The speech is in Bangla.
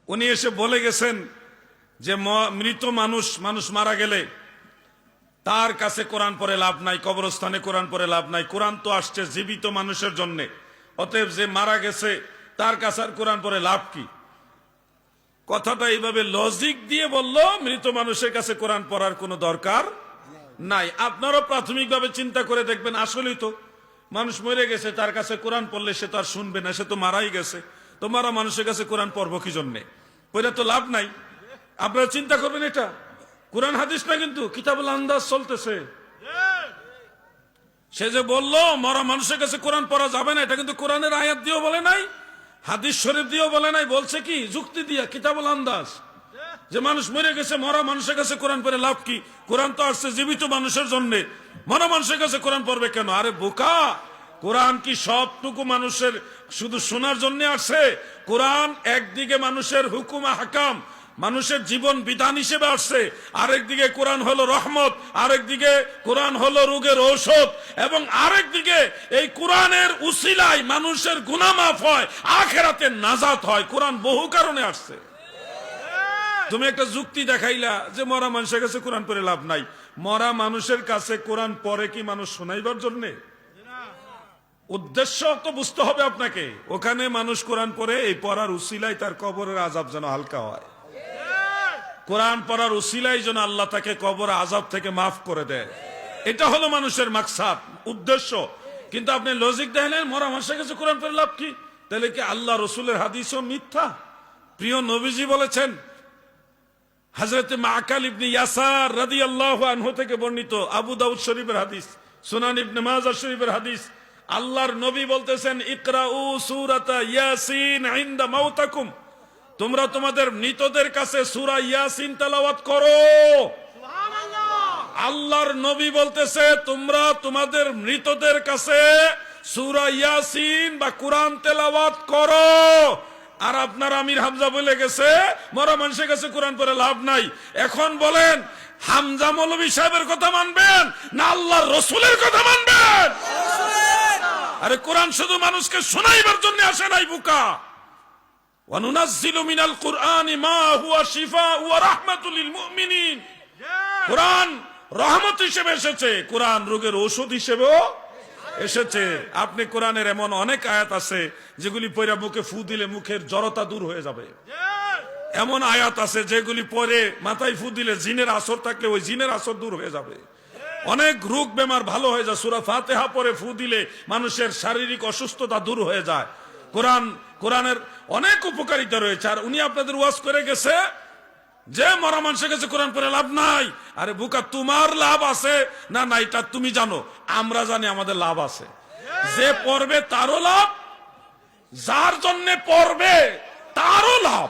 উনি এসে বলে গেছেন যে মৃত মানুষ মারা গেলে তার কাছে কোরআন পড়ে লাভ নাই, কবরস্থানে কোরআন পড়ে লাভ নাই। কোরআন তো আসছে জীবিত মানুষের জন্য, অতএব যে মারা গেছে তার কাছে আর কোরআন পড়ে লাভ কি? কথাটা এইভাবে লজিক দিয়ে বলল, মৃত মানুষের কাছে কোরআন পড়ার কোনো দরকার নাই। আপনারাও প্রাথমিকভাবে চিন্তা করে দেখবেন, আসলেই তো মানুষ মরে গেছে, তার কাছে কোরআন পড়লে সে তো আর শুনবে না, সে তো মারাই গেছে। তো মারা মানুষের কাছে কোরআন পড়বো কি জন্যে? পড়ে তো লাভ নাই। আপনারা চিন্তা করবেন, এটা কোরআন হাদিস না, কিন্তু কিতাবুল আন্দাজ চলতেছে। সে যে বলল মরা মানুষের কাছে কোরআন পড়া যাবে না, এটা কিন্তু কোরআনের আয়াত দিয়েও বলে নাই, হাদিস শরীফ দিয়েও বলে নাই। বলছে কি? যুক্তি দিয়া, কিতাবুল আন্দাজ, যে মানুষ মরে গেছে, মরা মানুষের কাছে কোরআন পড়ে লাভ কি? কোরআন তো আসছে জীবিত মানুষের জন্য, মরা মানুষের কাছে কোরআন পড়বে কেন? আরে বোকা, কোরআন কি সবটুকু মানুষের শুধু শোনার জন্য আসছে? কোরআন একদিকে মানুষের হুকুম হাকাম, মানুষের জীবন বিধান হিসেবে আসছে, আরেকদিকে কোরআন হলো রহমত, আরেকদিকে কোরআন হলো রোগের ঔষধ, এবং আরেকদিকে এই কোরআনের উসিলায় মানুষের গুনাহ মাফ হয়, আখিরাতে নাজাত হয়। কোরআন বহু কারণে আসছে। তুমি একটা যুক্তি দেখাইলা যে মরা মানুষের কাছে কোরআন পড়ে লাভ নাই। মরা মানুষের কাছে কোরআন পড়ে কি মানুষ শোনাইবার জন্যে? উদ্দেশ্য তো বুঝতে হবে আপনাকে। ওখানে মানুষ কোরআন পড়ে এই পড়ার উসিলায় তার কবরের আযাব যেন হালকা হয়, কোরআন পড়ার উসিলাই যেন আল্লাহ তাকে কবরের আযাব থেকে মাফ করে দেয়। এটা হলো মানুষের মাকসাদ, উদ্দেশ্য। কিন্তু আপনি লজিক দেখলেন মরা মানুষের কাছে কোরআন পড়ে লাভ কি? তাহলে কি আল্লাহ রসুলের হাদিসও মিথ্যা? প্রিয় নবীজি বলেছেন, হযরত মাকাল ইবনে ইয়াসার রাদিয়াল্লাহু আনহু থেকে বর্ণিত, আবু দাউদ শরীফের হাদিস, সুনান ইবনে মাজাহ শরীফের হাদিস, আল্লাহর নবী বলতেছেন, ইকরাউ সূরাতা ইয়াসিন ইনদা মাউতাকুম, তোমরা তোমাদের মৃতদের কাছে সূরা ইয়াসিন তেলাওয়াত করো। আল্লাহর নবী বলতেছে, তোমরা তোমাদের মৃতদের কাছে সূরা ইয়াসিন বা কোরআন তেলাওয়াত করো। আর আপনার আমির হামজা বলে গেছে মরা মানুষের কাছে কোরআন পড়ে লাভ নাই। এখন বলেন, হামজা মৌলভী সাহেবের কথা মানবেন না আল্লাহর রসুলের কথা মানবেন? আরে কোরআন শুধু মানুষকে শোনাইবার জন্য আসে নাই, বোকা। ওয়ানুনাজ্জিলু মিনাল কুরআনি মা হুয়া শিফাউ ওয়া রাহমাতুল লিল মুমিনিন। কোরআন রহমত হিসেবে এসেছে, কোরআন রোগের ঔষধ হিসেবেও এসেছে। আপনি কোরআনের এমন অনেক আয়াত আছে যেগুলি পড়ে মুখে ফু দিলে মুখের জড়তা দূর হয়ে যাবে। এমন আয়াত আছে যেগুলি পরে মাথায় ফু দিলে জিনের আসর থাকলে ওই জিনের আসর দূর হয়ে যাবে। অনেক রোগ বেমার ভালো হয়ে যায়। সূরা ফাতিহা পরে ফু দিলে মানুষের শারীরিক অসুস্থতা দূর হয়ে যায়। কোরআনের অনেক উপকারিতা রয়েছে। আর উনি আপনাদের ওয়াজ করে গেছে যে মরা মানুষের কাছে কোরআন পড়ে লাভ নাই। আরে বোকা, তোমার লাভ আছে না নাই তা তুমি জানো, আমরা জানি আমাদের লাভ আছে। যে পড়বে তারও লাভ, যার জন্য পড়বে তারও লাভ।